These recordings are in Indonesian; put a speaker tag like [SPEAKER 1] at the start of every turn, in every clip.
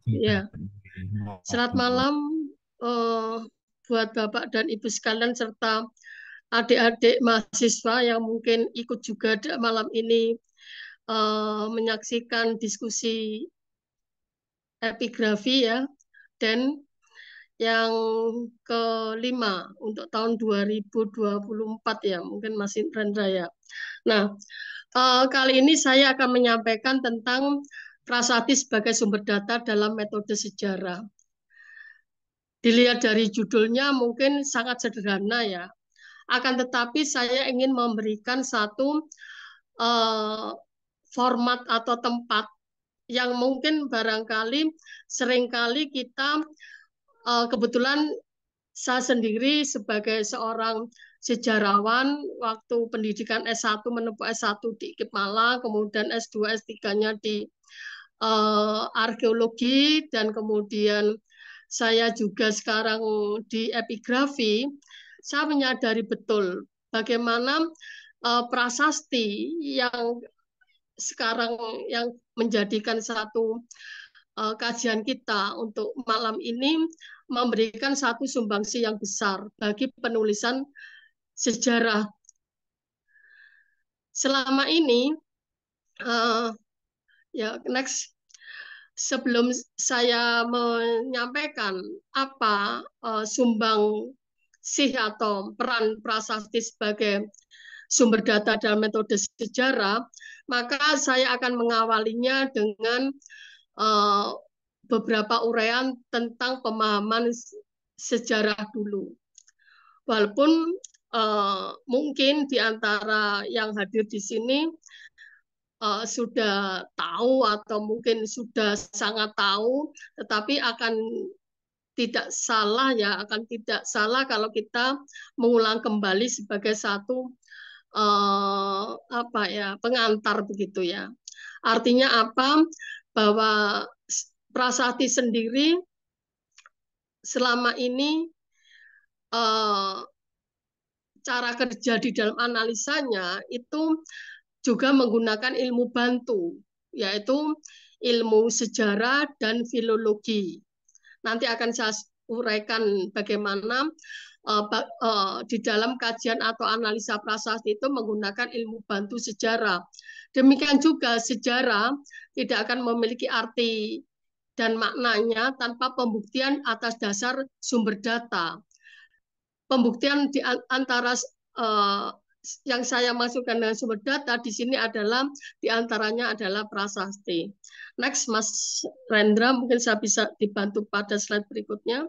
[SPEAKER 1] Ya, selamat
[SPEAKER 2] Ngobrol.
[SPEAKER 1] malam eh, buat Bapak dan Ibu sekalian serta adik-adik mahasiswa yang mungkin ikut juga malam ini menyaksikan diskusi epigrafi ya. Dan yang kelima untuk tahun 2024 ya, mungkin masih Rendra ya. Nah, kali ini saya akan menyampaikan tentang prasasti sebagai sumber data dalam metode sejarah. Dilihat dari judulnya mungkin sangat sederhana ya. Akan tetapi saya ingin memberikan satu eh, format atau tempat yang mungkin barangkali seringkali kita kebetulan saya sendiri sebagai seorang sejarawan waktu pendidikan S1 menempuh S1 di IKIP Malang, kemudian S2 S3-nya di arkeologi dan kemudian saya juga sekarang di epigrafi, saya menyadari betul bagaimana prasasti yang sekarang yang menjadikan satu kajian kita untuk malam ini memberikan satu sumbangsi yang besar bagi penulisan sejarah. Selama ini, uh, ya next, sebelum saya menyampaikan apa sumbang sih atau peran prasasti sebagai sumber data dalam metode sejarah, maka saya akan mengawalinya dengan uh, beberapa uraian tentang pemahaman sejarah dulu. Walaupun mungkin di antara yang hadir di sini sudah tahu atau mungkin sudah sangat tahu, tetapi akan tidak salah ya, akan tidak salah kalau kita mengulang kembali sebagai satu apa ya pengantar begitu ya. Artinya apa? Bahwa prasasti sendiri selama ini eh, cara kerja di dalam analisanya itu juga menggunakan ilmu bantu, yaitu ilmu sejarah dan filologi. Nanti akan saya uraikan bagaimana di dalam kajian atau analisa prasasti itu menggunakan ilmu bantu sejarah. Demikian juga sejarah tidak akan memiliki arti dan maknanya tanpa pembuktian atas dasar sumber data. Pembuktian di antara yang saya masukkan dengan sumber data di sini adalah diantaranya adalah prasasti. Next, Mas Rendra, mungkin saya bisa dibantu pada slide berikutnya.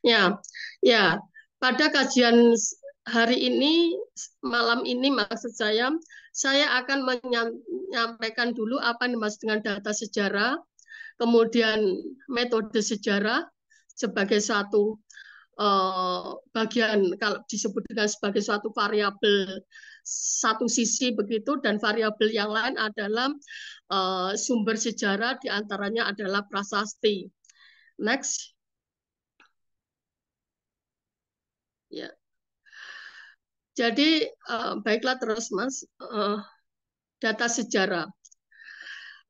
[SPEAKER 1] Ya, ya. Pada kajian hari ini, malam ini maksud saya akan menyampaikan dulu apa yang dimaksud dengan data sejarah, kemudian metode sejarah sebagai satu bagian kalau disebut dengan sebagai suatu variabel satu sisi begitu dan variabel yang lain adalah sumber sejarah diantaranya adalah prasasti. Next, ya. Jadi baiklah terus Mas, data sejarah.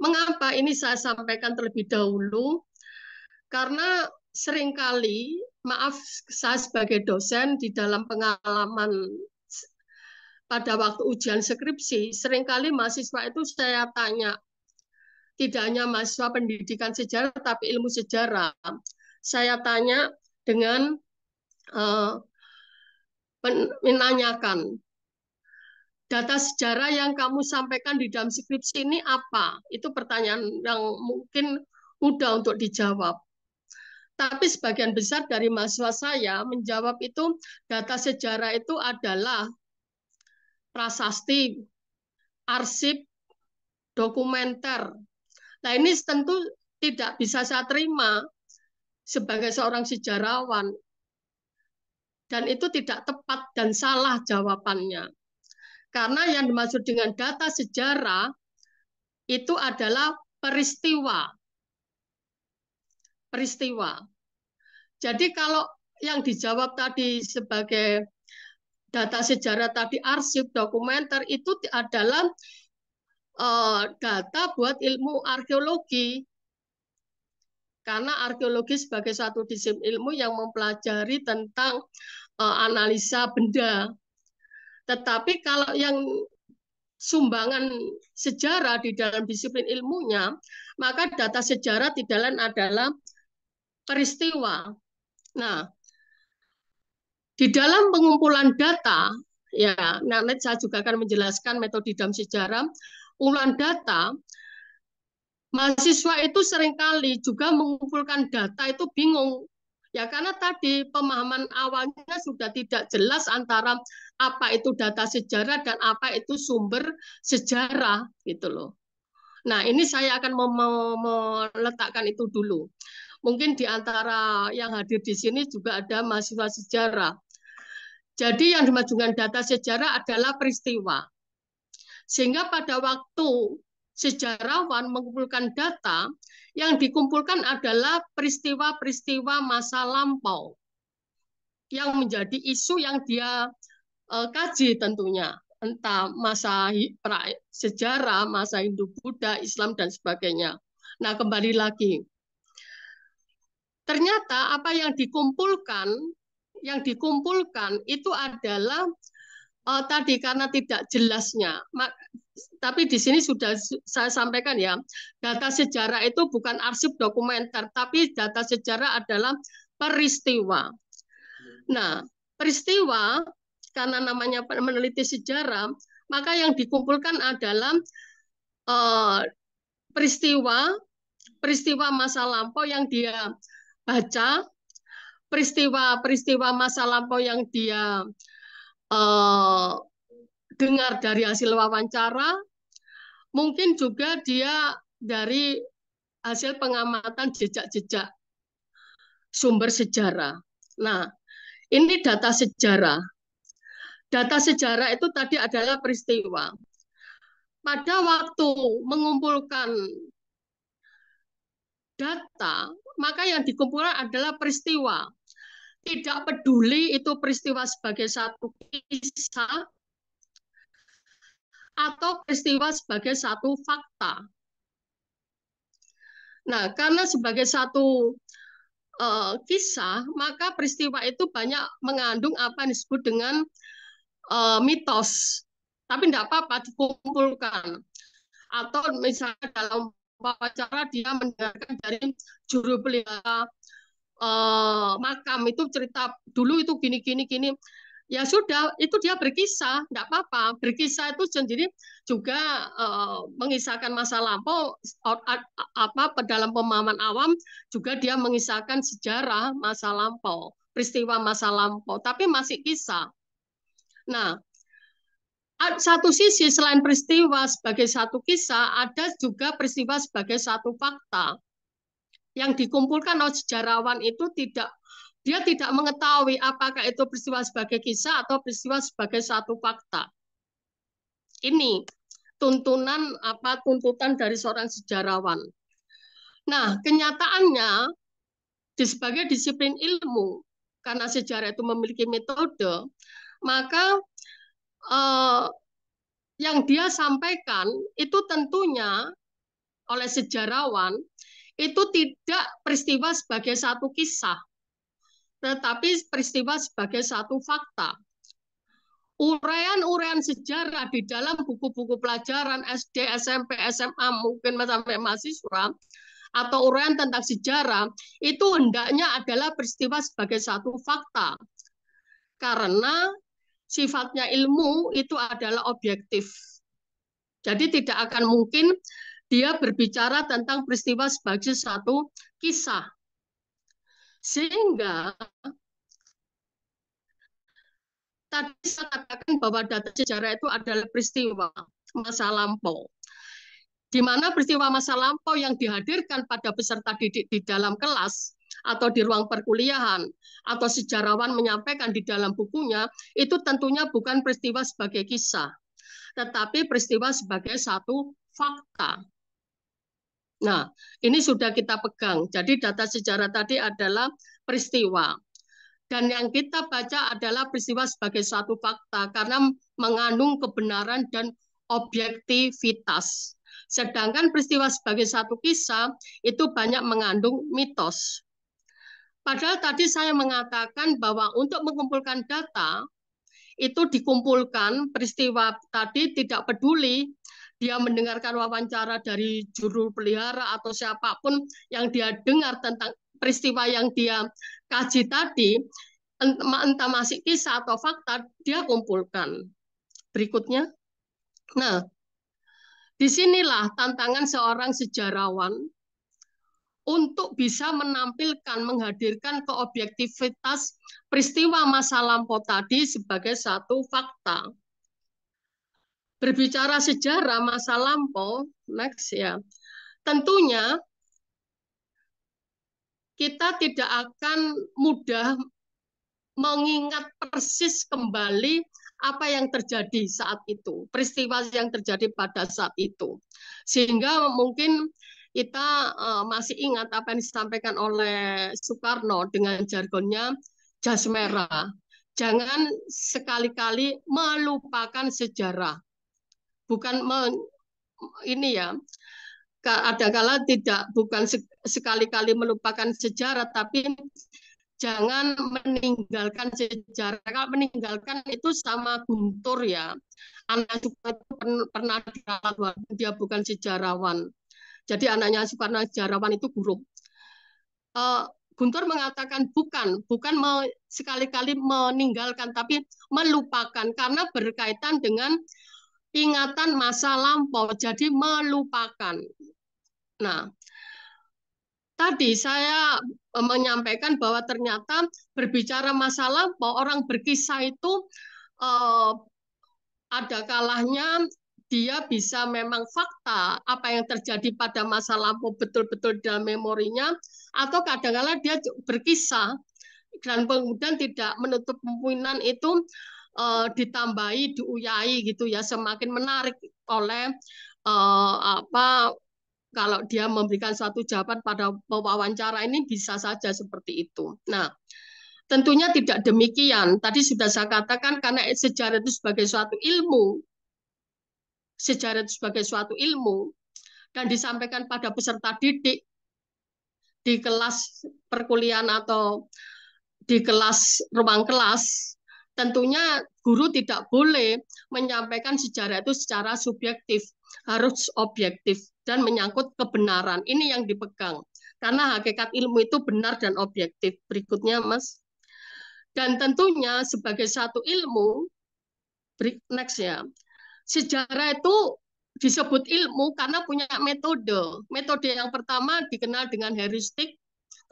[SPEAKER 1] Mengapa ini saya sampaikan terlebih dahulu? Karena seringkali, maaf saya sebagai dosen di dalam pengalaman pada waktu ujian skripsi, seringkali mahasiswa itu saya tanya, tidak hanya mahasiswa pendidikan sejarah, tapi ilmu sejarah. Saya tanya dengan menanyakan, data sejarah yang kamu sampaikan di dalam skripsi ini apa? Itu pertanyaan yang mungkin mudah untuk dijawab. Tapi sebagian besar dari mahasiswa saya menjawab itu data sejarah itu adalah prasasti, arsip, dokumenter. Nah ini tentu tidak bisa saya terima sebagai seorang sejarawan. Dan itu tidak tepat dan salah jawabannya. Karena yang dimaksud dengan data sejarah itu adalah peristiwa. Peristiwa. Jadi kalau yang dijawab tadi sebagai data sejarah tadi arsip, dokumenter itu adalah data buat ilmu arkeologi. Karena arkeologi sebagai satu disiplin ilmu yang mempelajari tentang analisa benda. Tetapi kalau yang sumbangan sejarah di dalam disiplin ilmunya, maka data sejarah tidak lain adalah peristiwa. Nah, di dalam pengumpulan data, ya, nanti saya juga akan menjelaskan metode dalam sejarah. Pengumpulan data, mahasiswa itu seringkali juga mengumpulkan data itu bingung. Ya karena tadi pemahaman awalnya sudah tidak jelas antara apa itu data sejarah dan apa itu sumber sejarah gitu loh. Nah, ini saya akan meletakkan itu dulu. Mungkin di antara yang hadir di sini juga ada mahasiswa sejarah. Jadi yang dimajukan data sejarah adalah peristiwa. Sehingga pada waktu sejarawan mengumpulkan data, yang dikumpulkan adalah peristiwa-peristiwa masa lampau yang menjadi isu yang dia kaji tentunya, entah masa sejarah, masa Hindu-Buddha, Islam, dan sebagainya. Nah, kembali lagi. Ternyata apa yang dikumpulkan itu adalah tadi karena tidak jelasnya. Tapi di sini sudah saya sampaikan ya, data sejarah itu bukan arsip dokumenter, tapi data sejarah adalah peristiwa. Nah, peristiwa karena namanya meneliti sejarah, maka yang dikumpulkan adalah peristiwa masa lampau yang dia baca, peristiwa masa lampau yang dia dengar dari hasil wawancara, mungkin juga dia dari hasil pengamatan jejak-jejak sumber sejarah. Nah, ini data sejarah. Data sejarah itu tadi adalah peristiwa. Pada waktu mengumpulkan data, maka yang dikumpulkan adalah peristiwa. Tidak peduli itu peristiwa sebagai satu kisah atau peristiwa sebagai satu fakta. Nah, karena sebagai satu kisah, maka peristiwa itu banyak mengandung apa yang disebut dengan mitos. Tapi tidak apa-apa dikumpulkan. Atau misalnya dalam wawancara dia mendengarkan dari juru pelihara makam itu cerita dulu itu gini. Ya sudah, itu dia berkisah, tidak apa-apa. Berkisah itu sendiri juga mengisahkan masa lampau, dalam pemahaman awam juga dia mengisahkan sejarah masa lampau, peristiwa masa lampau, tapi masih kisah. Nah, satu sisi selain peristiwa sebagai satu kisah, ada juga peristiwa sebagai satu fakta. Yang dikumpulkan oleh sejarawan itu dia tidak mengetahui apakah itu peristiwa sebagai kisah atau peristiwa sebagai satu fakta. Ini tuntutan dari seorang sejarawan. Nah, kenyataannya sebagai disiplin ilmu, karena sejarah itu memiliki metode, maka yang dia sampaikan itu tentunya oleh sejarawan itu tidak peristiwa sebagai satu kisah, tetapi peristiwa sebagai satu fakta. Uraian-uraian sejarah di dalam buku-buku pelajaran SD, SMP, SMA, mungkin sampai mahasiswa, atau uraian tentang sejarah, itu hendaknya adalah peristiwa sebagai satu fakta. Karena sifatnya ilmu itu adalah objektif. Jadi tidak akan mungkin dia berbicara tentang peristiwa sebagai satu kisah. Sehingga tadi saya katakan bahwa data sejarah itu adalah peristiwa masa lampau. Di mana peristiwa masa lampau yang dihadirkan pada peserta didik di dalam kelas atau di ruang perkuliahan atau sejarawan menyampaikan di dalam bukunya, itu tentunya bukan peristiwa sebagai kisah, tetapi peristiwa sebagai satu fakta. Nah, ini sudah kita pegang. Jadi data sejarah tadi adalah peristiwa. Dan yang kita baca adalah peristiwa sebagai satu fakta karena mengandung kebenaran dan objektivitas. Sedangkan peristiwa sebagai satu kisah itu banyak mengandung mitos. Padahal tadi saya mengatakan bahwa untuk mengumpulkan data, itu dikumpulkan peristiwa tadi tidak peduli dia mendengarkan wawancara dari juru pelihara atau siapapun yang dia dengar tentang peristiwa yang dia kaji tadi, entah masih kisah atau fakta, dia kumpulkan. Berikutnya. Nah, disinilah tantangan seorang sejarawan untuk bisa menampilkan, menghadirkan keobjektivitas peristiwa masa lampau tadi sebagai satu fakta. Berbicara sejarah masa lampau, next ya, tentunya kita tidak akan mudah mengingat persis kembali apa yang terjadi saat itu, peristiwa yang terjadi pada saat itu. Sehingga mungkin kita masih ingat apa yang disampaikan oleh Soekarno dengan jargonnya jas merah. Jangan sekali-kali melupakan sejarah. Bukan ini ya, kadang-kala tidak bukan sekali-kali melupakan sejarah, tapi jangan meninggalkan sejarah. Kalau meninggalkan itu sama Guntur ya. Anak Soekarno pernah dirawat, dia bukan sejarawan. Jadi anaknya Soekarno sejarawan itu guru. Guntur mengatakan bukan sekali-kali meninggalkan, tapi melupakan karena berkaitan dengan ingatan masa lampau. Jadi melupakan. Nah, tadi saya menyampaikan bahwa ternyata berbicara masa lampau, orang berkisah itu ada kalahnya dia bisa memang fakta apa yang terjadi pada masa lampau betul-betul dalam memorinya, atau kadang-kala dia berkisah dan kemudian tidak menutup kemungkinan itu ditambahi, diuyai gitu ya, semakin menarik oleh apa kalau dia memberikan suatu jawaban pada wawancara ini bisa saja seperti itu. Nah, tentunya tidak demikian. Tadi sudah saya katakan karena sejarah itu sebagai suatu ilmu, sejarah itu sebagai suatu ilmu, dan disampaikan pada peserta didik di kelas perkuliahan atau di kelas ruang kelas, tentunya guru tidak boleh menyampaikan sejarah itu secara subjektif, harus objektif dan menyangkut kebenaran. Ini yang dipegang. Karena hakikat ilmu itu benar dan objektif. Berikutnya, Mas. Dan tentunya sebagai satu ilmu, next ya, sejarah itu disebut ilmu karena punya metode. Metode yang pertama dikenal dengan heuristik,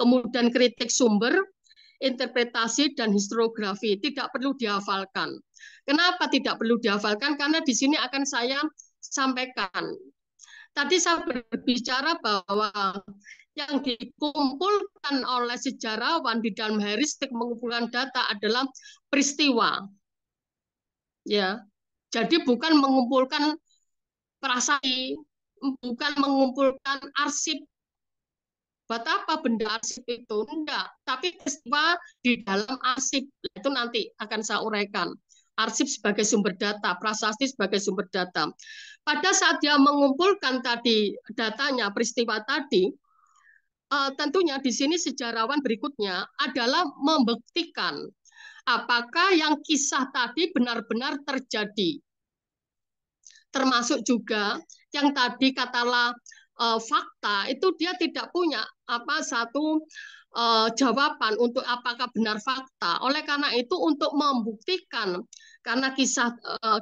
[SPEAKER 1] kemudian kritik sumber, interpretasi, dan historiografi. Tidak perlu dihafalkan. Kenapa tidak perlu dihafalkan? Karena di sini akan saya sampaikan. Tadi saya berbicara bahwa yang dikumpulkan oleh sejarawan di dalam heuristik mengumpulkan data adalah peristiwa. Ya. Jadi bukan mengumpulkan prasasti, bukan mengumpulkan arsip. Buat apa benda arsip itu? Enggak. Tapi peristiwa di dalam arsip itu nanti akan saya uraikan. Arsip sebagai sumber data, prasasti sebagai sumber data. Pada saat dia mengumpulkan tadi datanya, peristiwa tadi, tentunya di sini sejarawan berikutnya adalah membuktikan apakah yang kisah tadi benar-benar terjadi. Termasuk juga yang tadi katalah fakta itu dia tidak punya satu jawaban untuk apakah benar fakta. Oleh karena itu untuk membuktikan karena kisah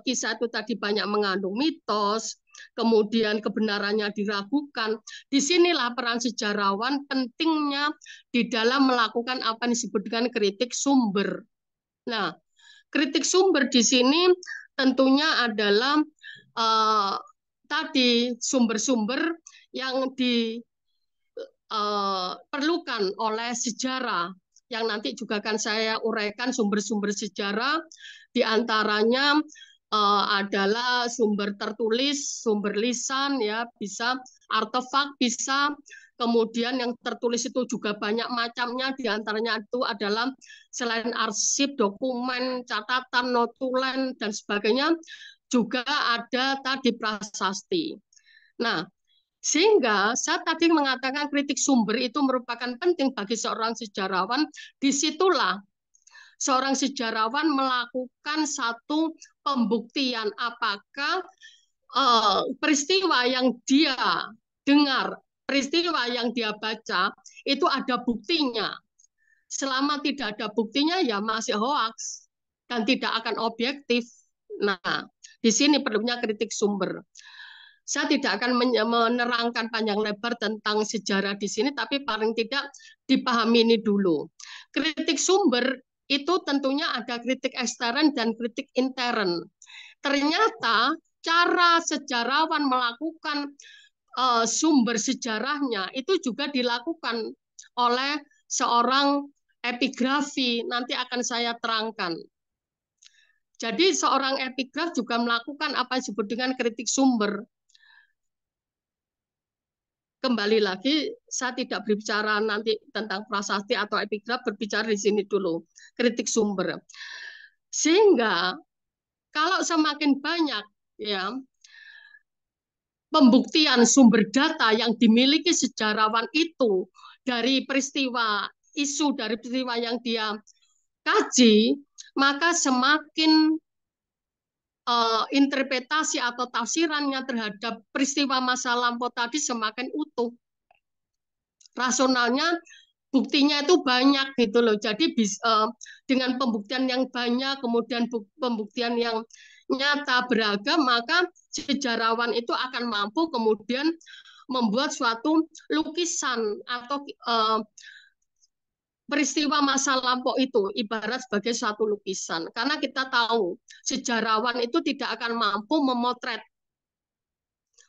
[SPEAKER 1] itu tadi banyak mengandung mitos, kemudian kebenarannya diragukan. Disinilah peran sejarawan pentingnya di dalam melakukan apa yang disebut dengan kritik sumber. Nah, kritik sumber di sini tentunya adalah tadi sumber-sumber yang diperlukan oleh sejarah yang nanti juga akan saya uraikan sumber-sumber sejarah diantaranya adalah sumber tertulis, sumber lisan ya bisa artefak bisa kemudian yang tertulis itu juga banyak macamnya diantaranya itu adalah selain arsip, dokumen, catatan, notulen dan sebagainya juga ada tadi prasasti. Nah, sehingga saya tadi mengatakan kritik sumber itu merupakan penting bagi seorang sejarawan. Disitulah seorang sejarawan melakukan satu pembuktian apakah peristiwa yang dia dengar, peristiwa yang dia baca, itu ada buktinya. Selama tidak ada buktinya, ya masih hoaks dan tidak akan objektif. Nah, di sini perlunya kritik sumber. Saya tidak akan menerangkan panjang lebar tentang sejarah di sini, tapi paling tidak dipahami ini dulu. Kritik sumber itu tentunya ada kritik ekstern dan kritik intern. Ternyata cara sejarawan melakukan sumber sejarahnya itu juga dilakukan oleh seorang epigrafi. Nanti akan saya terangkan. Jadi seorang epigraf juga melakukan apa yang disebut dengan kritik sumber. Kembali lagi, saya tidak berbicara nanti tentang prasasti atau epigraf, berbicara di sini dulu, kritik sumber. Sehingga kalau semakin banyak ya pembuktian sumber data yang dimiliki sejarawan itu dari peristiwa isu, dari peristiwa yang dia kaji, maka semakin interpretasi atau tafsirannya terhadap peristiwa masa lampau tadi semakin utuh. Rasionalnya, buktinya itu banyak gitu loh. Jadi dengan pembuktian yang banyak, kemudian pembuktian yang nyata beragam, maka sejarawan itu akan mampu kemudian membuat suatu lukisan atau peristiwa masa lampau itu ibarat sebagai suatu lukisan. Karena kita tahu sejarawan itu tidak akan mampu memotret,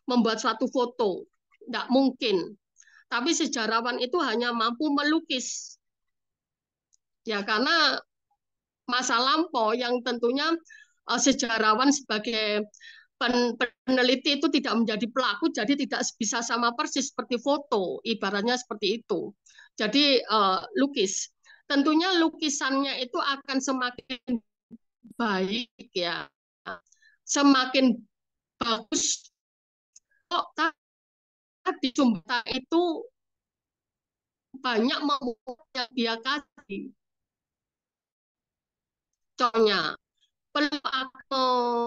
[SPEAKER 1] membuat suatu foto. Tidak mungkin. Tapi sejarawan itu hanya mampu melukis. Ya, karena masa lampau yang tentunya sejarawan sebagai peneliti itu tidak menjadi pelaku, jadi tidak bisa sama persis seperti foto, ibaratnya seperti itu. Jadi lukis. Tentunya lukisannya itu akan semakin baik ya, semakin bagus. Kok tadi Jumata itu banyak membuat yang dia kasih. Contohnya, perlu aku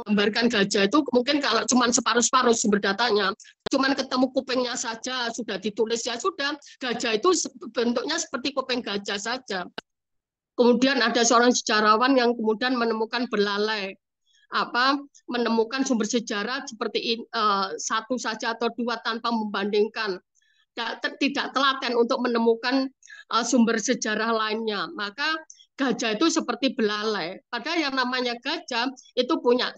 [SPEAKER 1] menggambarkan gajah itu mungkin kalau cuma separuh-separuh sumber datanya, cuma ketemu kupingnya saja sudah ditulis ya sudah, gajah itu bentuknya seperti kuping gajah saja. Kemudian ada seorang sejarawan yang kemudian menemukan belalai, menemukan sumber sejarah seperti satu saja atau dua tanpa membandingkan, tidak telaten untuk menemukan sumber sejarah lainnya. Maka gajah itu seperti belalai. Padahal yang namanya gajah itu punya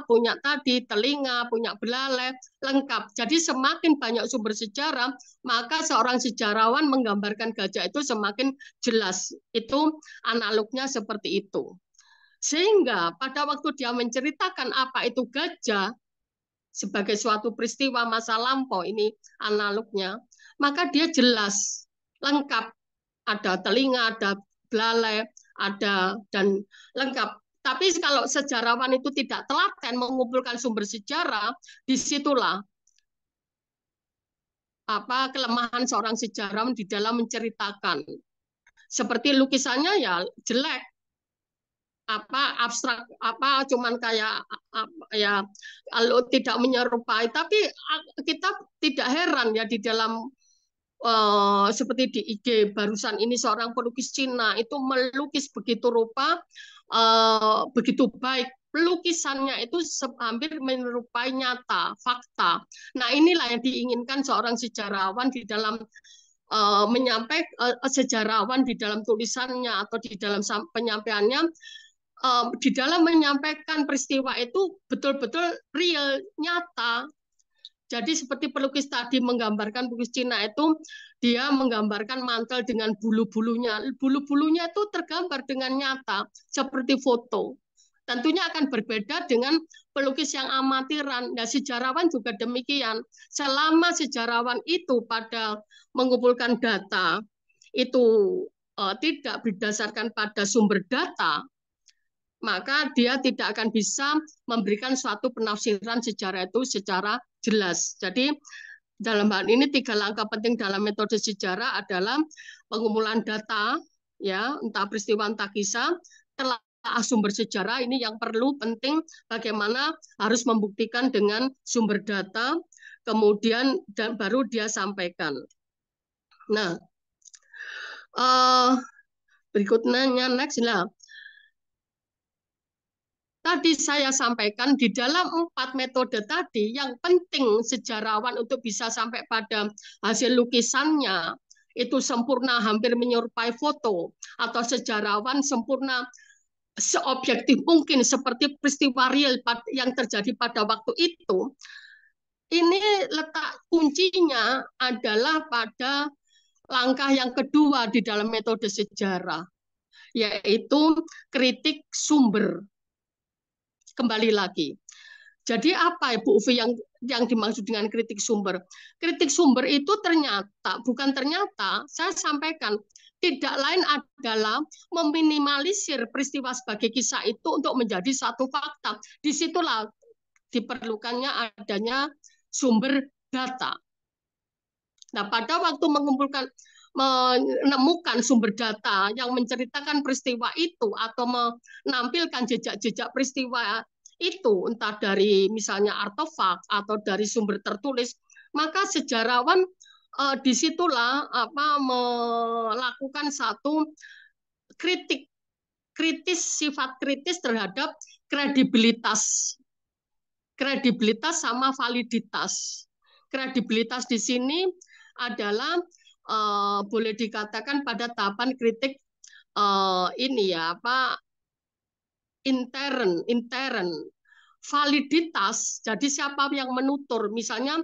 [SPEAKER 1] punya telinga, punya belalai, lengkap. Jadi semakin banyak sumber sejarah, maka seorang sejarawan menggambarkan gajah itu semakin jelas. Itu analognya seperti itu. Sehingga pada waktu dia menceritakan apa itu gajah sebagai suatu peristiwa masa lampau, ini analognya, maka dia jelas, lengkap. Ada telinga, ada belalai, ada dan lengkap. Tapi kalau sejarawan itu tidak telaten mengumpulkan sumber sejarah, disitulah kelemahan seorang sejarawan di dalam menceritakan. Seperti lukisannya ya jelek, abstrak, cuman kayak ya kalau tidak menyerupai. Tapi kita tidak heran ya di dalam seperti di IG barusan ini seorang pelukis Cina itu melukis begitu rupa, begitu baik, lukisannya itu hampir menyerupai nyata, fakta. Nah, inilah yang diinginkan seorang sejarawan di dalam menyampaikan, sejarawan di dalam tulisannya atau di dalam penyampaiannya, di dalam menyampaikan peristiwa itu betul-betul real, nyata. Jadi seperti pelukis tadi menggambarkan, pelukis Cina itu dia menggambarkan mantel dengan bulu-bulunya. Bulu-bulunya itu tergambar dengan nyata seperti foto. Tentunya akan berbeda dengan pelukis yang amatiran. Nah, sejarawan juga demikian. Selama sejarawan itu pada mengumpulkan data itu tidak berdasarkan pada sumber data, maka dia tidak akan bisa memberikan suatu penafsiran sejarah itu secara jelas. Jadi dalam hal ini 3 langkah penting dalam metode sejarah adalah pengumpulan data, ya, entah peristiwa entah kisah, telah sumber sejarah ini yang perlu penting bagaimana harus membuktikan dengan sumber data, kemudian dan baru dia sampaikan. Nah, berikutnya next lah. Tadi saya sampaikan di dalam 4 metode tadi, yang penting sejarawan untuk bisa sampai pada hasil lukisannya itu sempurna, hampir menyerupai foto, atau sejarawan sempurna seobjektif mungkin seperti peristiwa real yang terjadi pada waktu itu. Ini letak kuncinya adalah pada langkah yang kedua di dalam metode sejarah, yaitu kritik sumber. Kembali lagi. Jadi apa Bu Uvi yang dimaksud dengan kritik sumber? Kritik sumber itu ternyata, bukan ternyata, saya sampaikan, tidak lain adalah meminimalisir peristiwa sebagai kisah itu untuk menjadi satu fakta. Disitulah diperlukannya adanya sumber data. Nah, pada waktu menemukan sumber data yang menceritakan peristiwa itu atau menampilkan jejak-jejak peristiwa itu, entah dari misalnya artefak atau dari sumber tertulis, maka sejarawan disitulah melakukan satu sifat kritis terhadap kredibilitas sama validitas. Kredibilitas di sini adalah boleh dikatakan pada tahapan kritik ini ya intern. Validitas, jadi siapa yang menutur, misalnya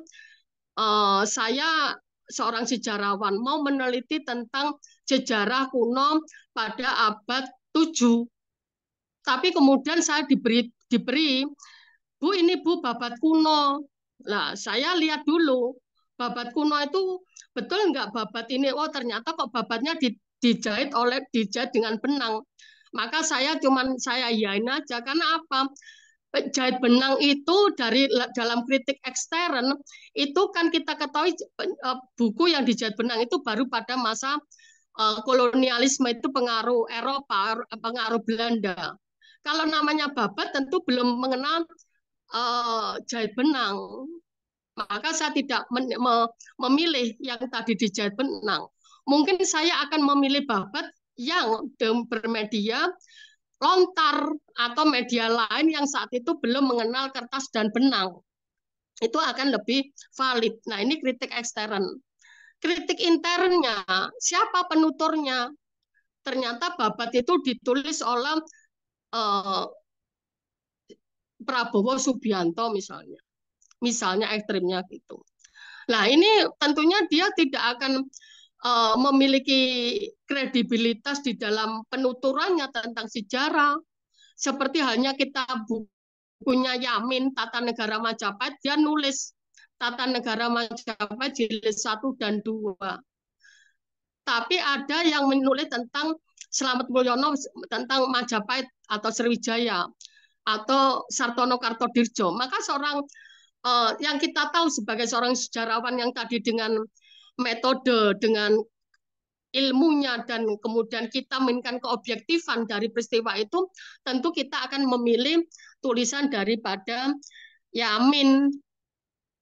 [SPEAKER 1] saya seorang sejarawan mau meneliti tentang sejarah kuno pada abad 7, tapi kemudian saya diberi Bu, ini Bu babat kuno. Nah, saya lihat dulu babat kuno itu betul nggak babat ini? Oh, ternyata kok babatnya dijahit dengan benang. Maka saya yain aja karena apa? Jahit benang itu dalam kritik ekstern itu kan kita ketahui buku yang dijahit benang itu baru pada masa kolonialisme, itu pengaruh Eropa, pengaruh Belanda. Kalau namanya babat tentu belum mengenal jahit benang. Maka saya tidak memilih yang tadi dijahit benang. Mungkin saya akan memilih babat yang bermedia lontar atau media lain yang saat itu belum mengenal kertas dan benang. Itu akan lebih valid. Nah, ini kritik ekstern. Kritik internnya, siapa penuturnya? Ternyata babat itu ditulis oleh Prabowo Subianto misalnya. Misalnya ekstrimnya gitu. Nah, ini tentunya dia tidak akan memiliki kredibilitas di dalam penuturannya tentang sejarah. Seperti halnya kita bukunya Yamin, Tata Negara Majapahit, dia nulis Tata Negara Majapahit jilid 1 dan 2. Tapi ada yang menulis tentang Slamet Mulyono, tentang Majapahit atau Sriwijaya, atau Sartono Kartodirjo. Maka yang kita tahu sebagai seorang sejarawan yang tadi dengan metode, dengan ilmunya, dan kemudian kita mainkan keobjektifan dari peristiwa itu, tentu kita akan memilih tulisan daripada Yamin,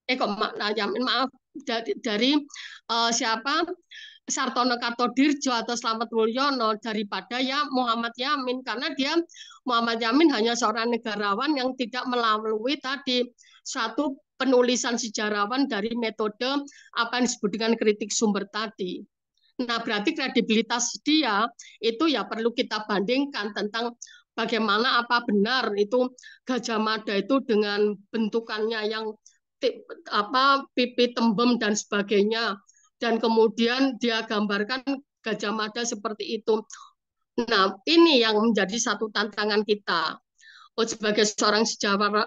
[SPEAKER 1] Yamin, maaf, dari siapa? Sartono Kartodirjo atau Slamet Mulyono daripada ya Muhammad Yamin, karena Muhammad Yamin hanya seorang negarawan yang tidak melalui tadi satu penulisan sejarawan dari metode apa yang disebut dengan kritik sumber tadi. Nah, berarti kredibilitas dia itu ya perlu kita bandingkan tentang bagaimana apa benar itu Gajah Mada itu dengan bentukannya yang pipi tembem dan sebagainya, dan kemudian dia gambarkan Gajah Mada seperti itu. Nah, ini yang menjadi satu tantangan kita sebagai seorang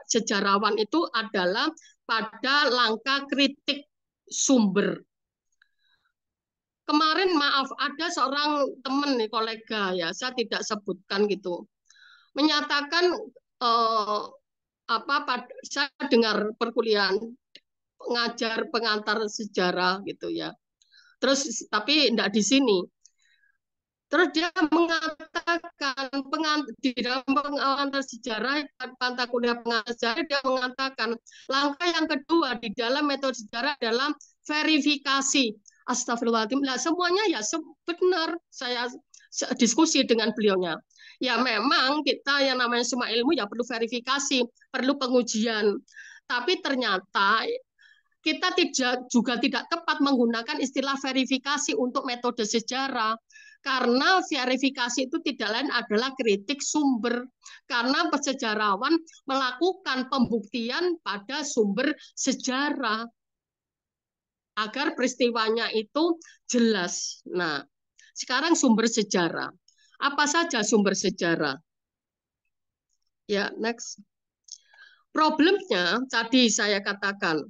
[SPEAKER 1] sejarawan itu adalah pada langkah kritik sumber. Kemarin maaf ada seorang teman nih, kolega ya, saya tidak sebutkan gitu. menyatakan saya dengar perkuliahan pengajar pengantar sejarah gitu ya. Terus tapi tidak di sini. Terus dia mengatakan di dalam pengantar sejarah, mata kuliah pengantar sejarah, dia mengatakan langkah yang kedua di dalam metode sejarah adalah verifikasi. Astagfirullahaladzim. Nah, semuanya ya benar. Saya diskusi dengan beliaunya. Ya memang kita yang namanya semua ilmu ya perlu verifikasi, perlu pengujian. Tapi ternyata kita juga tidak tepat menggunakan istilah verifikasi untuk metode sejarah. Karena verifikasi itu tidak lain adalah kritik sumber. Karena sejarawan melakukan pembuktian pada sumber sejarah. Agar peristiwanya itu jelas. Nah, sekarang sumber sejarah. Apa saja sumber sejarah? Ya, next. Problemnya tadi saya katakan,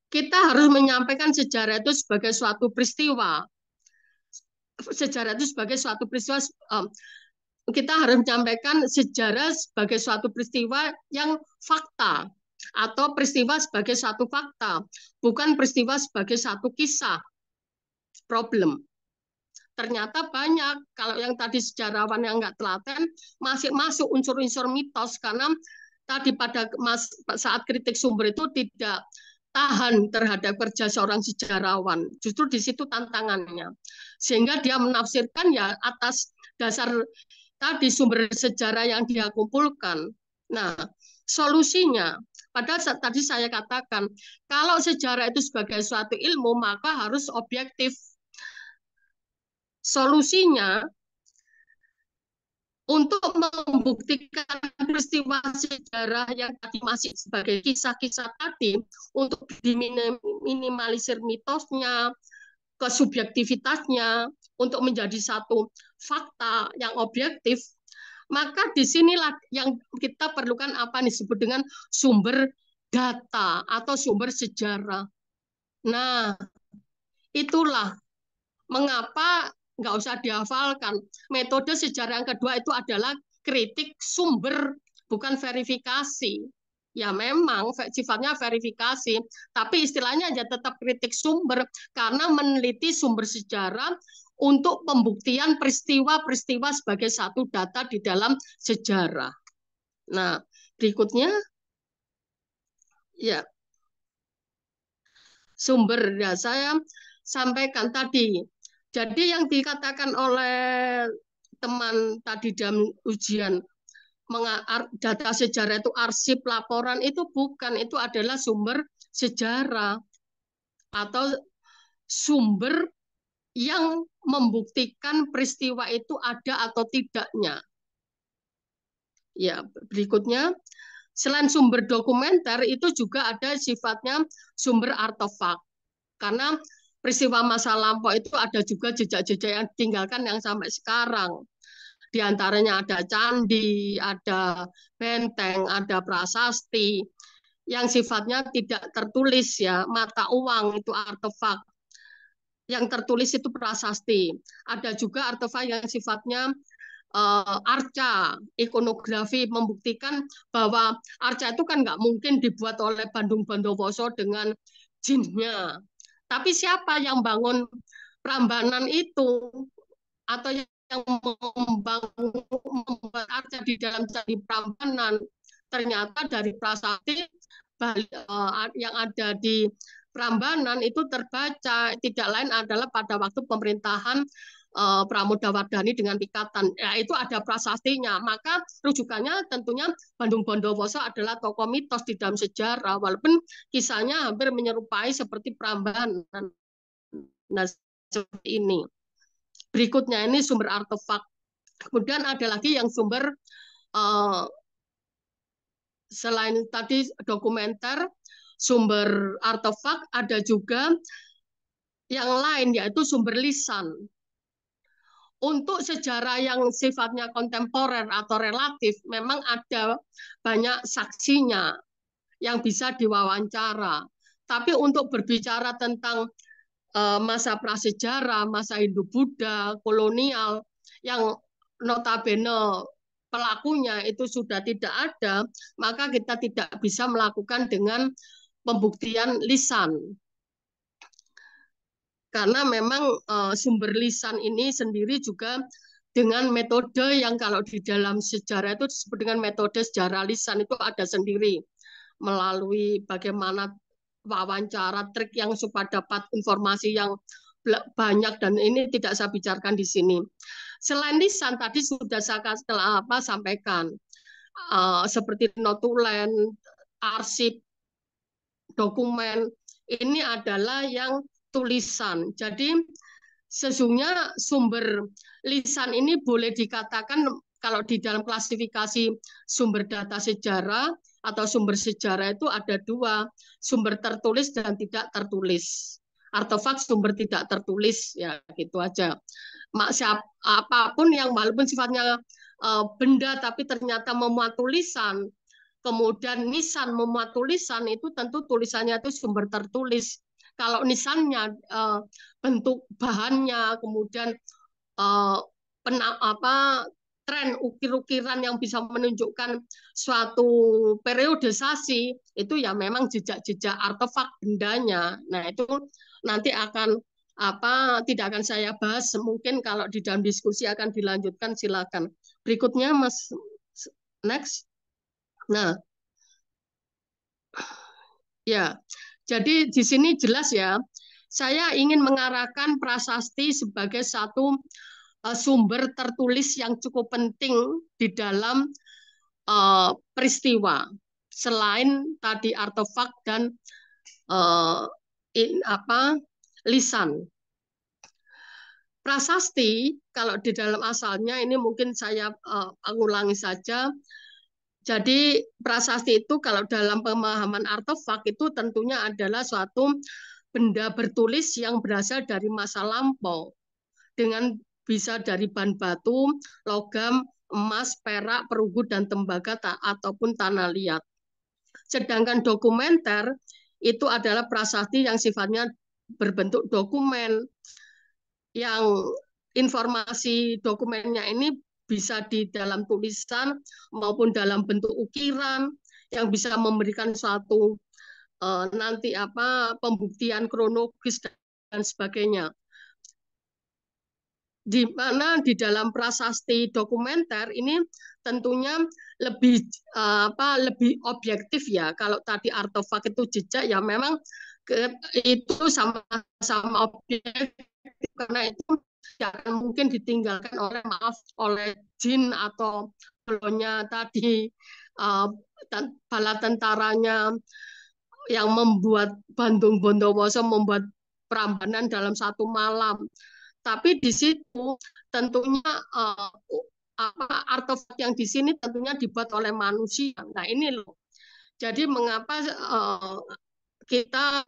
[SPEAKER 1] kita harus menyampaikan sejarah itu sebagai suatu peristiwa. Sejarah itu sebagai suatu peristiwa, kita harus menyampaikan sejarah sebagai suatu peristiwa yang fakta, atau peristiwa sebagai satu fakta, bukan peristiwa sebagai satu kisah. Problem. Ternyata banyak, kalau yang tadi sejarawan yang nggak telaten, masih masuk unsur-unsur mitos, karena tadi pada saat kritik sumber itu tidak tahan terhadap kerja seorang sejarawan. Justru di situ tantangannya. Sehingga dia menafsirkan ya atas dasar tadi sumber sejarah yang dia kumpulkan. Nah, solusinya, padahal tadi saya katakan, kalau sejarah itu sebagai suatu ilmu, maka harus objektif. Solusinya, untuk membuktikan peristiwa sejarah yang tadi masih sebagai kisah-kisah tadi, untuk diminimalisir mitosnya, kesubjektivitasnya, untuk menjadi satu fakta yang objektif, maka disinilah yang kita perlukan apa disebut dengan sumber data atau sumber sejarah. Nah, itulah mengapa nggak usah dihafalkan. Metode sejarah yang kedua itu adalah kritik sumber, bukan verifikasi. Ya memang sifatnya verifikasi, tapi istilahnya aja tetap kritik sumber, karena meneliti sumber sejarah untuk pembuktian peristiwa-peristiwa sebagai satu data di dalam sejarah. Nah, berikutnya, ya sumber ya saya sampaikan tadi. Jadi yang dikatakan oleh teman tadi dalam ujian data sejarah itu arsip laporan itu bukan, itu adalah sumber sejarah atau sumber yang membuktikan peristiwa itu ada atau tidaknya. Ya, berikutnya, selain sumber dokumenter itu juga ada sifatnya sumber artefak. Karena peristiwa masa lampau itu ada juga jejak-jejak yang ditinggalkan yang sampai sekarang. Di antaranya ada candi, ada benteng, ada prasasti yang sifatnya tidak tertulis ya, mata uang itu artefak. Yang tertulis itu prasasti. Ada juga artefak yang sifatnya arca, ikonografi, membuktikan bahwa arca itu kan nggak mungkin dibuat oleh Bandung Bondowoso dengan jinnya. Tapi siapa yang bangun Prambanan itu, atau yang membuat arca di dalam candi Prambanan, ternyata dari prasasti yang ada di Prambanan itu terbaca tidak lain adalah pada waktu pemerintahan Pramodawardhani dengan Pikatan. Ya, itu ada prasastinya. Maka rujukannya tentunya Bandung Bondowoso adalah tokoh mitos di dalam sejarah, walaupun kisahnya hampir menyerupai seperti Prambanan. Nah, seperti ini. Berikutnya ini sumber artefak. Kemudian ada lagi yang sumber selain tadi dokumenter, sumber artefak, ada juga yang lain yaitu sumber lisan. Untuk sejarah yang sifatnya kontemporer atau relatif, memang ada banyak saksinya yang bisa diwawancara. Tapi untuk berbicara tentang masa prasejarah, masa Hindu-Buddha, kolonial, yang notabene pelakunya itu sudah tidak ada, maka kita tidak bisa melakukan dengan pembuktian lisan. Karena memang sumber lisan ini sendiri juga dengan metode yang kalau di dalam sejarah itu disebut dengan metode sejarah lisan itu ada sendiri melalui bagaimana wawancara, trik yang supaya dapat informasi yang banyak dan ini tidak saya bicarakan di sini. Selain lisan tadi sudah saya sampaikan seperti notulen, arsip, dokumen ini adalah yang tulisan. Jadi sesungguhnya sumber lisan ini boleh dikatakan kalau di dalam klasifikasi sumber data sejarah atau sumber sejarah itu ada dua, sumber tertulis dan tidak tertulis. Artefak sumber tidak tertulis, ya gitu aja. Apapun yang walaupun sifatnya benda tapi ternyata memuat tulisan, kemudian nisan memuat tulisan itu tentu tulisannya itu sumber tertulis. Kalau nisannya bentuk bahannya, kemudian tren ukir-ukiran yang bisa menunjukkan suatu periodisasi, itu ya memang jejak-jejak artefak bendanya. Nah itu nanti akan tidak akan saya bahas, mungkin kalau di dalam diskusi akan dilanjutkan, silakan. Berikutnya Mas, next. Nah, ya, jadi di sini jelas ya, saya ingin mengarahkan prasasti sebagai satu sumber tertulis yang cukup penting di dalam peristiwa. Selain tadi artefak dan lisan. Prasasti, kalau di dalam asalnya ini mungkin saya ulangi saja. Jadi prasasti itu kalau dalam pemahaman artefak itu tentunya adalah suatu benda bertulis yang berasal dari masa lampau. Dengan bisa dari bahan batu, logam, emas, perak, perunggu, dan tembaga ataupun tanah liat. Sedangkan dokumenter itu adalah prasasti yang sifatnya berbentuk dokumen, yang informasi dokumennya ini bisa di dalam tulisan maupun dalam bentuk ukiran yang bisa memberikan suatu nanti pembuktian kronologis dan sebagainya. Di mana di dalam prasasti dokumenter ini tentunya lebih lebih objektif ya. Kalau tadi artefak itu jejak ya memang itu sama-sama objektif karena itu tidak akan mungkin ditinggalkan oleh jin atau pelonya tadi bala tentaranya yang membuat Bandung Bondowoso membuat Prambanan dalam satu malam. Tapi di situ tentunya artefak yang di sini tentunya dibuat oleh manusia. Nah ini loh. Jadi mengapa kita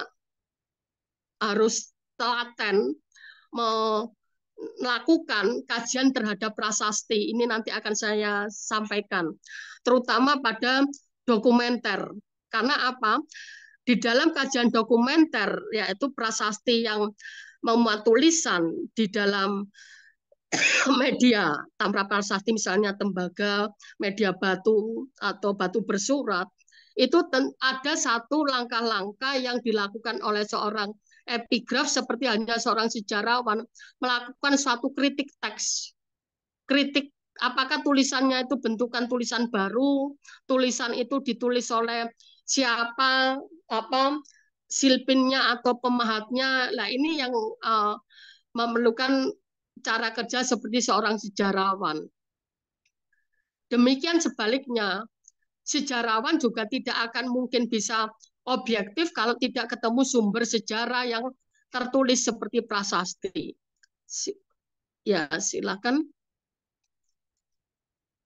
[SPEAKER 1] harus telaten melakukan kajian terhadap prasasti. Ini nanti akan saya sampaikan. Terutama pada dokumenter. Karena apa? Di dalam kajian dokumenter, yaitu prasasti yang memuat tulisan di dalam media tamra prasasti misalnya tembaga, media batu atau batu bersurat, itu ada satu langkah-langkah yang dilakukan oleh seorang epigraf seperti hanya seorang sejarawan melakukan suatu kritik teks. Kritik apakah tulisannya itu bentukan tulisan baru, tulisan itu ditulis oleh siapa, silpinnya atau pemahatnya. Nah, ini yang memerlukan cara kerja seperti seorang sejarawan. Demikian sebaliknya, sejarawan juga tidak akan mungkin bisa objektif kalau tidak ketemu sumber sejarah yang tertulis seperti prasasti. Ya, silakan.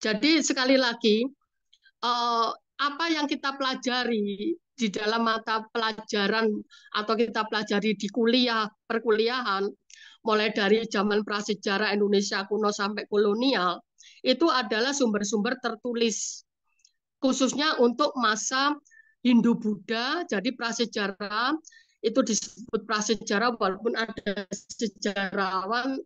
[SPEAKER 1] Jadi sekali lagi, apa yang kita pelajari di dalam mata pelajaran atau kita pelajari di perkuliahan, mulai dari zaman prasejarah Indonesia kuno sampai kolonial, itu adalah sumber-sumber tertulis, khususnya untuk masa Hindu-Buddha. Jadi prasejarah itu disebut prasejarah walaupun ada sejarawan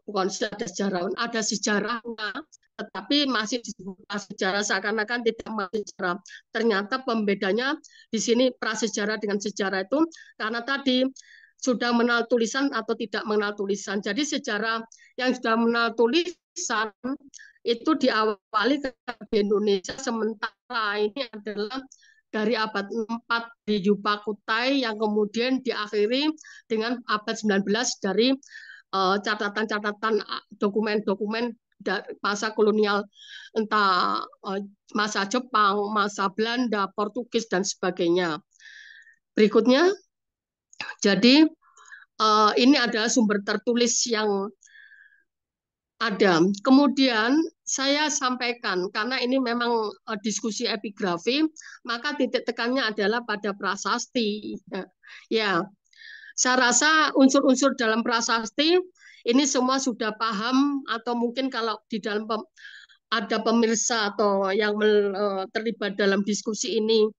[SPEAKER 1] bukan ada sejarawan, ada sejarahnya, tetapi masih disebut prasejarah seakan-akan tidak masih sejarah. Ternyata pembedanya di sini prasejarah dengan sejarah itu karena tadi sudah mengenal tulisan atau tidak mengenal tulisan. Jadi sejarah yang sudah mengenal tulisan itu diawali di Indonesia, sementara ini adalah dari abad 4 di Yupa Kutai yang kemudian diakhiri dengan abad 19 dari catatan-catatan dokumen-dokumen masa kolonial, entah masa Jepang, masa Belanda, Portugis, dan sebagainya. Berikutnya, jadi ini adalah sumber tertulis yang ada. Kemudian saya sampaikan, karena ini memang diskusi epigrafi, maka titik tekannya adalah pada prasasti. Ya, saya rasa unsur-unsur dalam prasasti ini semua sudah paham, atau mungkin kalau di dalam ada pemirsa atau yang terlibat dalam diskusi ini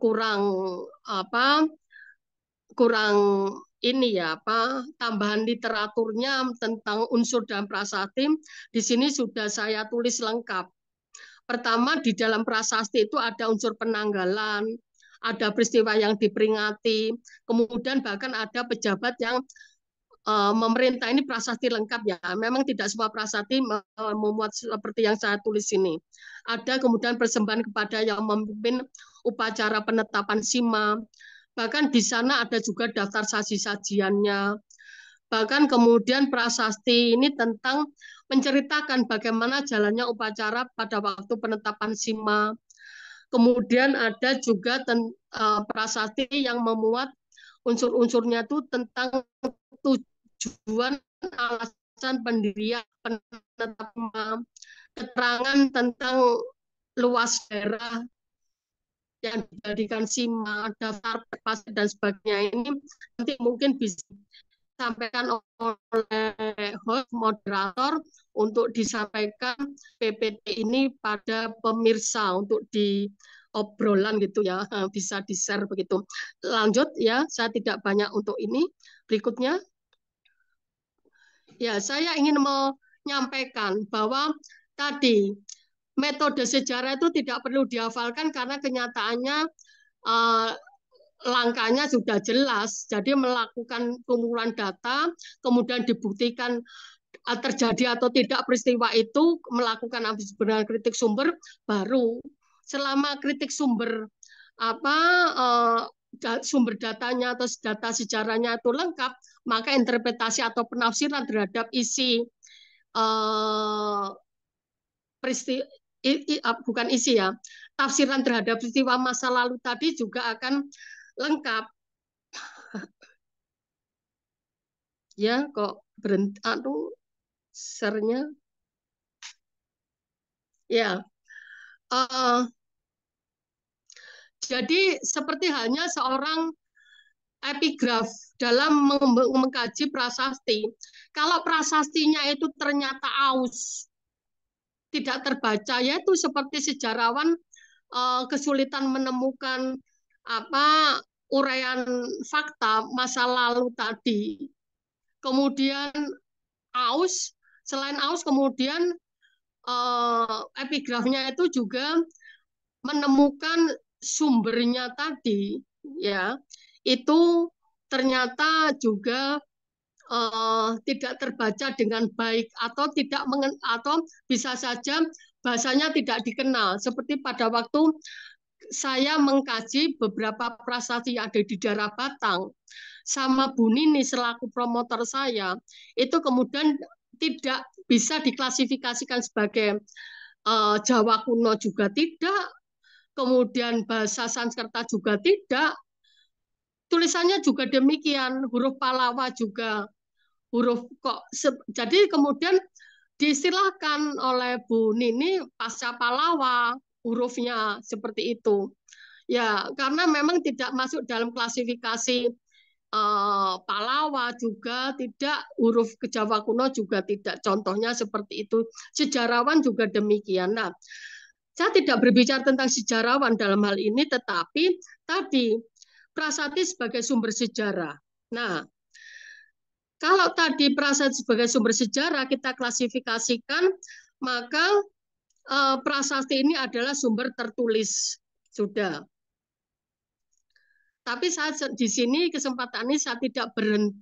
[SPEAKER 1] kurang apa kurang ini ya apa tambahan literaturnya tentang unsur dalam prasasti, di sini sudah saya tulis lengkap. Pertama, di dalam prasasti itu ada unsur penanggalan, ada peristiwa yang diperingati, kemudian bahkan ada pejabat yang memerintah. Ini prasasti lengkap ya. Memang tidak semua prasasti memuat seperti yang saya tulis ini. Ada kemudian persembahan kepada yang memimpin upacara penetapan sima. Bahkan di sana ada juga daftar saji-sajiannya. Bahkan kemudian prasasti ini tentang menceritakan bagaimana jalannya upacara pada waktu penetapan sima. Kemudian ada juga prasasti yang memuat unsur-unsurnya itu tentang tujuan, alasan pendirian, penetapan, keterangan tentang luas daerah yang dijadikan sima, daftar pasti dan sebagainya. Ini nanti mungkin bisa disampaikan oleh host moderator untuk disampaikan PPT ini pada pemirsa untuk di obrolan gitu ya, bisa di-share begitu. Lanjut ya, saya tidak banyak untuk ini. Berikutnya, ya saya ingin menyampaikan bahwa tadi metode sejarah itu tidak perlu dihafalkan karena kenyataannya langkahnya sudah jelas. Jadi melakukan kumpulan data, kemudian dibuktikan terjadi atau tidak peristiwa itu, melakukan benar kritik sumber, baru selama kritik sumber apa sumber datanya atau data sejarahnya itu lengkap, maka interpretasi atau penafsiran terhadap isi peristiwa bukan isi ya, tafsiran terhadap peristiwa masa lalu tadi juga akan lengkap. Ya, kok berhenti share-nya. Ya. Jadi seperti halnya seorang epigraf dalam mengkaji prasasti. Kalau prasastinya itu ternyata aus, tidak terbaca, yaitu seperti sejarawan kesulitan menemukan apa uraian fakta masa lalu tadi. Kemudian aus, selain aus kemudian epigrafnya itu juga menemukan sumbernya tadi, ya itu ternyata juga tidak terbaca dengan baik atau tidak atau bisa saja bahasanya tidak dikenal. Seperti pada waktu saya mengkaji beberapa prasasti yang ada di daerah Batang sama Bu Nini selaku promotor saya, itu kemudian tidak bisa diklasifikasikan sebagai Jawa kuno juga tidak, kemudian bahasa Sanskerta juga tidak, tulisannya juga demikian, huruf Palawa juga huruf kok. Jadi kemudian diistilahkan oleh Bu Nini pasca Palawa, hurufnya seperti itu. Ya, karena memang tidak masuk dalam klasifikasi Palawa juga tidak, huruf ke Jawa kuno juga tidak. Contohnya seperti itu. Sejarawan juga demikian. Nah, saya tidak berbicara tentang sejarawan dalam hal ini, tetapi tadi prasasti sebagai sumber sejarah. Nah, Kalau tadi prasasti sebagai sumber sejarah kita klasifikasikan, maka prasasti ini adalah sumber tertulis. Sudah. Tapi saya di sini kesempatan ini saya tidak berhenti,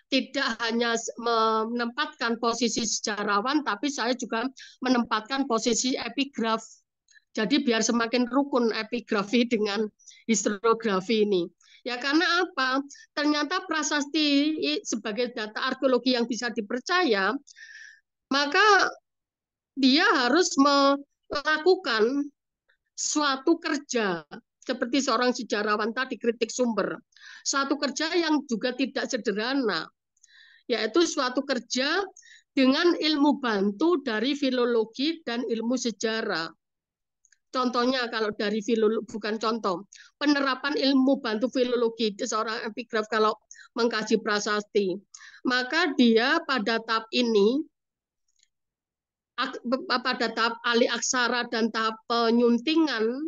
[SPEAKER 1] tidak hanya menempatkan posisi sejarawan, tapi saya juga menempatkan posisi epigraf. Jadi biar semakin rukun epigrafi dengan historiografi ini. Ya karena apa? Ternyata prasasti sebagai data arkeologi yang bisa dipercaya, maka dia harus melakukan suatu kerja seperti seorang sejarawan tadi kritik sumber. Suatu kerja yang juga tidak sederhana, yaitu suatu kerja dengan ilmu bantu dari filologi dan ilmu sejarah. Contohnya kalau dari filologi, bukan contoh, penerapan ilmu bantu filologi seorang epigraf kalau mengkaji prasasti, maka dia pada tahap ini, pada tahap alih aksara dan tahap penyuntingan,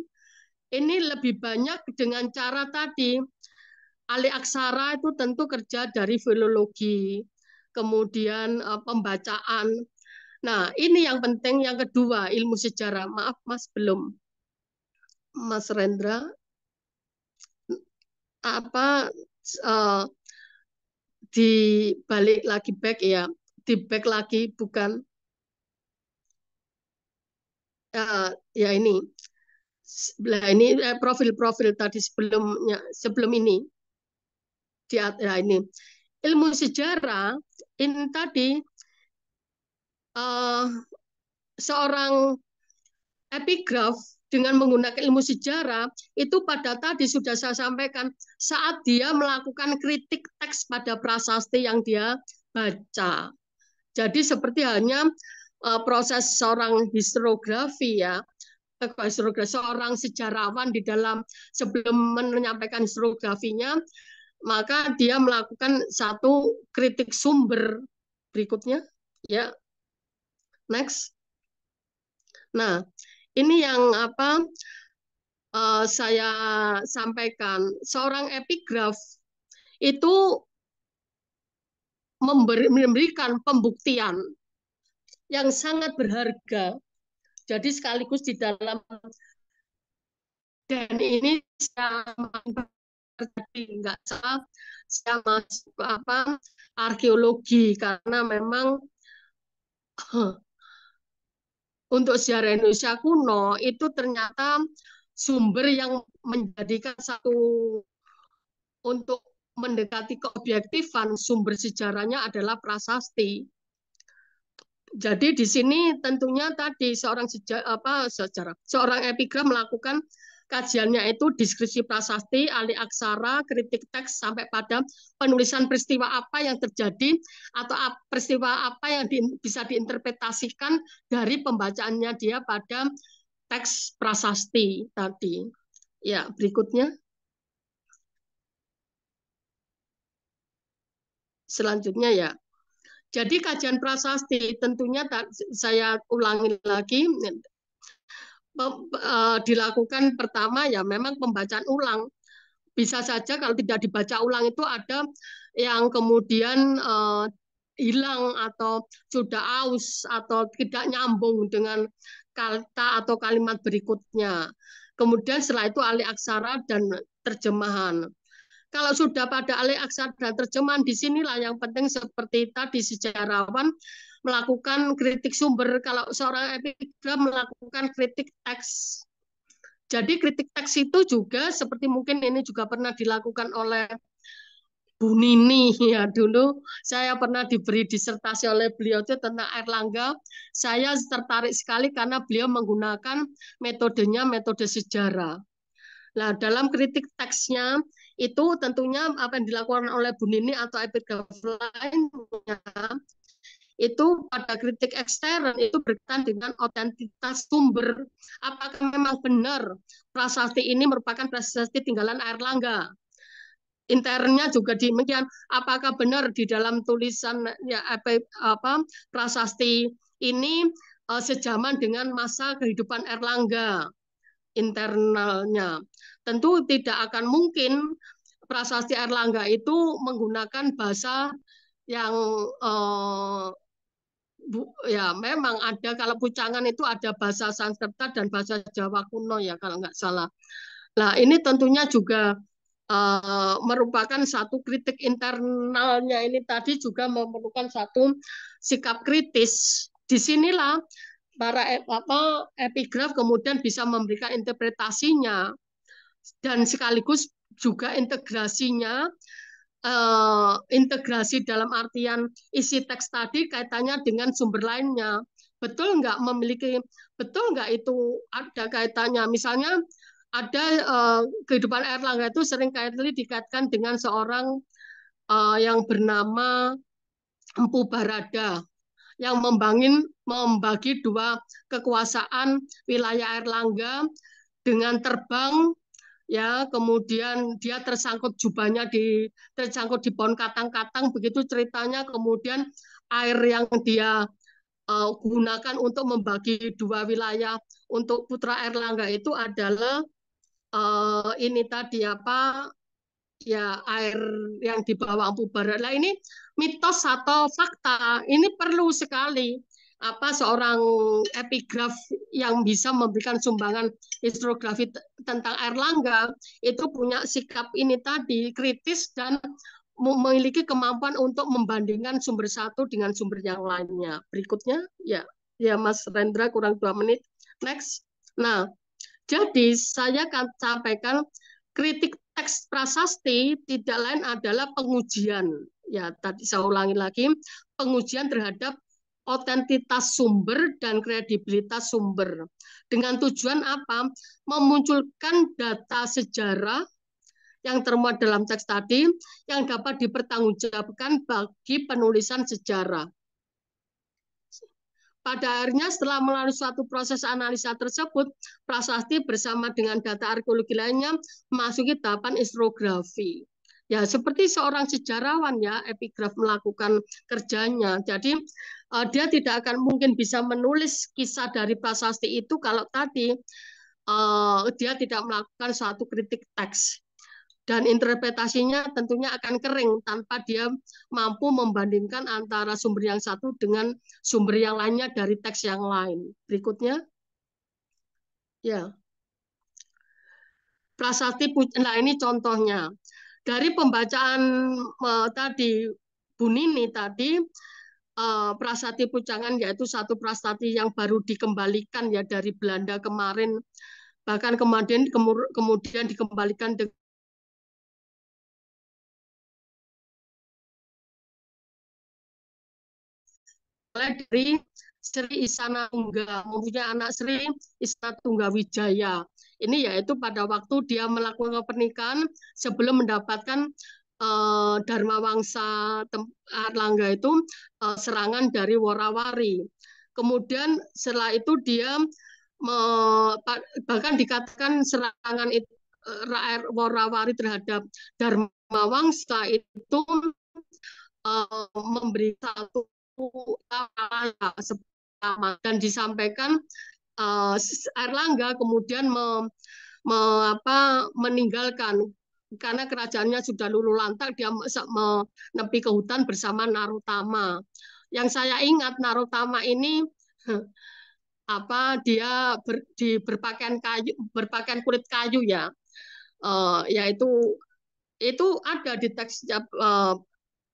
[SPEAKER 1] ini lebih banyak dengan cara tadi. Alih aksara itu tentu kerja dari filologi, kemudian pembacaan. Nah, ini yang penting. Yang kedua, ilmu sejarah. Maaf, Mas, belum. Mas Rendra, apa dibalik lagi back ya, di back lagi bukan ya ini. Nah, ini profil-profil tadi sebelum ini ya ini ilmu sejarah ini tadi seorang epigraf dengan menggunakan ilmu sejarah itu pada tadi sudah saya sampaikan saat dia melakukan kritik teks pada prasasti yang dia baca. Jadi seperti hanya proses seorang historiografi ya, seorang sejarawan di dalam sebelum menyampaikan historiografinya, maka dia melakukan satu kritik sumber. Berikutnya, ya, next. Nah, ini yang saya sampaikan. Seorang epigraf itu memberikan pembuktian yang sangat berharga. Jadi sekaligus di dalam dan ini nggak salah saya masuk arkeologi karena memang untuk sejarah Indonesia kuno itu ternyata sumber yang menjadikan satu untuk mendekati keobjektifan sumber sejarahnya adalah prasasti. Jadi di sini tentunya tadi seorang seorang epigraf melakukan kajiannya itu deskripsi prasasti, alih aksara, kritik teks sampai pada penulisan peristiwa apa yang terjadi atau peristiwa apa yang bisa diinterpretasikan dari pembacaannya dia pada teks prasasti tadi. Ya, berikutnya. Selanjutnya ya. Jadi kajian prasasti tentunya saya ulangi lagi dilakukan pertama ya memang pembacaan ulang. Bisa saja kalau tidak dibaca ulang itu ada yang kemudian hilang atau sudah aus atau tidak nyambung dengan kata atau kalimat berikutnya. Kemudian setelah itu alih aksara dan terjemahan. Kalau sudah pada alih aksara dan terjemahan, disinilah yang penting seperti tadi sejarawan melakukan kritik sumber. Kalau seorang epigraf melakukan kritik teks. Jadi kritik teks itu juga seperti mungkin ini juga pernah dilakukan oleh Bu Nini ya dulu saya pernah diberi disertasi oleh beliau itu tentang Airlangga. Saya tertarik sekali karena beliau menggunakan metodenya metode sejarah. Nah, dalam kritik teksnya itu tentunya apa yang dilakukan oleh Bu Nini atau epigraf lainnya itu pada kritik ekstern itu berkaitan dengan otentitas sumber. Apakah memang benar prasasti ini merupakan prasasti tinggalan Airlangga? Internnya juga demikian. Apakah benar di dalam tulisan ya prasasti ini sejaman dengan masa kehidupan Airlangga? Internalnya. Tentu tidak akan mungkin prasasti Airlangga itu menggunakan bahasa yang ya memang ada, kalau Pucangan itu ada bahasa Sanskerta dan bahasa Jawa kuno ya kalau nggak salah. Nah ini tentunya juga merupakan satu kritik internalnya, ini tadi juga memerlukan satu sikap kritis. Disinilah para epigraf kemudian bisa memberikan interpretasinya dan sekaligus juga integrasinya, integrasi dalam artian isi teks tadi kaitannya dengan sumber lainnya. Betul nggak memiliki, betul nggak itu ada kaitannya? Misalnya ada kehidupan Erlangga itu sering kali dikaitkan dengan seorang yang bernama Empu Barada yang membagi dua kekuasaan wilayah Erlangga dengan terbang, ya kemudian dia tersangkut di pohon katang-katang, begitu ceritanya. Kemudian air yang dia gunakan untuk membagi dua wilayah untuk putra Erlangga itu adalah ini tadi apa, ya air yang dibawa Empu Barat. Nah ini mitos atau fakta, ini perlu sekali apa seorang epigraf yang bisa memberikan sumbangan historiografi tentang Erlangga itu punya sikap ini tadi kritis dan memiliki kemampuan untuk membandingkan sumber satu dengan sumber yang lainnya. Berikutnya ya, ya Mas Rendra kurang 2 menit. Next. Nah, jadi saya akan sampaikan kritik teks prasasti tidak lain adalah pengujian. Ya, tadi saya ulangi lagi, pengujian terhadap otentitas sumber dan kredibilitas sumber. Dengan tujuan apa? Memunculkan data sejarah yang termuat dalam teks tadi yang dapat dipertanggungjawabkan bagi penulisan sejarah. Pada akhirnya setelah melalui suatu proses analisa tersebut, prasasti bersama dengan data arkeologi lainnya memasuki tahapan historiografi. Ya, seperti seorang sejarawan ya, epigraf melakukan kerjanya. Jadi dia tidak akan mungkin bisa menulis kisah dari prasasti itu kalau tadi dia tidak melakukan suatu kritik teks, dan interpretasinya tentunya akan kering tanpa dia mampu membandingkan antara sumber yang satu dengan sumber yang lainnya dari teks yang lain. Berikutnya, ya prasasti. Nah ini contohnya dari pembacaan tadi Bu Nini tadi, prasasti Pucangan yaitu satu prasasti yang baru dikembalikan ya dari Belanda kemarin, bahkan kemudian dikembalikan dari Sri Isana Tungga, mempunyai anak Sri Isana Tungga Wijaya. Ini yaitu pada waktu dia melakukan pernikahan sebelum mendapatkan Dharma Wangsa Erlangga itu serangan dari Worawari. Kemudian setelah itu dia bahkan dikatakan serangan itu, Worawari terhadap Dharma Wangsa itu memberi satu dan disampaikan Erlangga kemudian meninggalkan karena kerajaannya sudah luluh lantak, dia menepi ke hutan bersama Narutama. Yang saya ingat Narutama ini dia berpakaian kayu, berpakaian kulit kayu ya, yaitu itu ada di teks.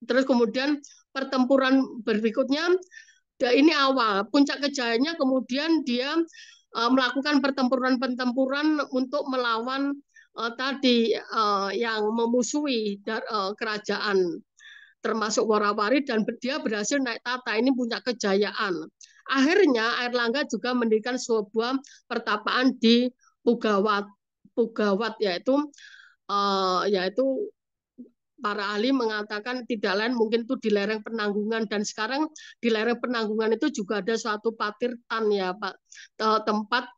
[SPEAKER 1] Terus kemudian pertempuran berikutnya, ini awal puncak kejayaannya, kemudian dia melakukan pertempuran-pertempuran untuk melawan tadi yang memusuhi kerajaan termasuk Warawari, dan dia berhasil naik tata. Ini puncak kejayaan. Akhirnya Airlangga juga mendirikan sebuah pertapaan di Pugawat, yaitu para ahli mengatakan tidak lain mungkin itu di lereng Penanggungan, dan sekarang di lereng Penanggungan itu juga ada suatu patirtan ya Pak, tempat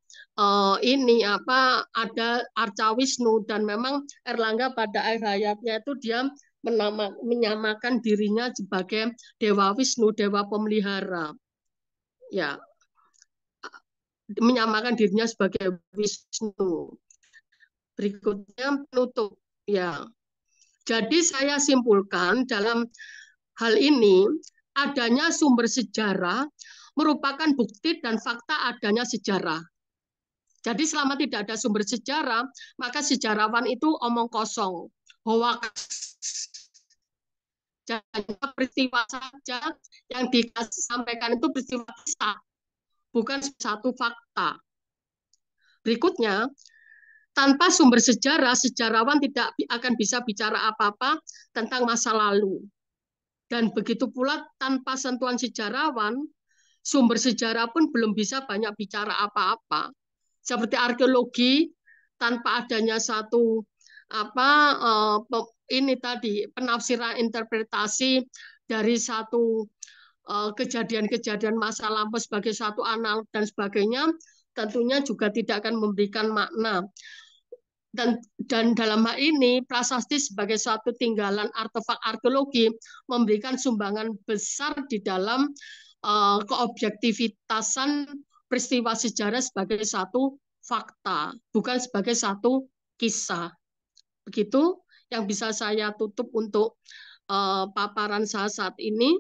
[SPEAKER 1] ini ada Arca Wisnu, dan memang Erlangga pada akhir hayatnya itu dia menyamakan dirinya sebagai Dewa Wisnu, Dewa Pemelihara. Ya, menyamakan dirinya sebagai Wisnu. Berikutnya penutup ya. Jadi saya simpulkan dalam hal ini, adanya sumber sejarah merupakan bukti dan fakta adanya sejarah. Jadi selama tidak ada sumber sejarah, maka sejarawan itu omong kosong, hoax. Jadi peristiwa saja yang disampaikan itu peristiwa kisah, bukan satu fakta. Berikutnya, tanpa sumber sejarah, sejarawan tidak akan bisa bicara apa-apa tentang masa lalu. Dan begitu pula tanpa sentuhan sejarawan, sumber sejarah pun belum bisa banyak bicara apa-apa. Seperti arkeologi, tanpa adanya satu apa ini tadi penafsiran interpretasi dari satu kejadian-kejadian masa lampau sebagai satu anal dan sebagainya, tentunya juga tidak akan memberikan makna. Dan dalam hal ini prasasti sebagai suatu tinggalan artefak arkeologi memberikan sumbangan besar di dalam keobjektivitasan peristiwa sejarah sebagai satu fakta, bukan sebagai satu kisah. Begitu yang bisa saya tutup untuk paparan saya saat ini.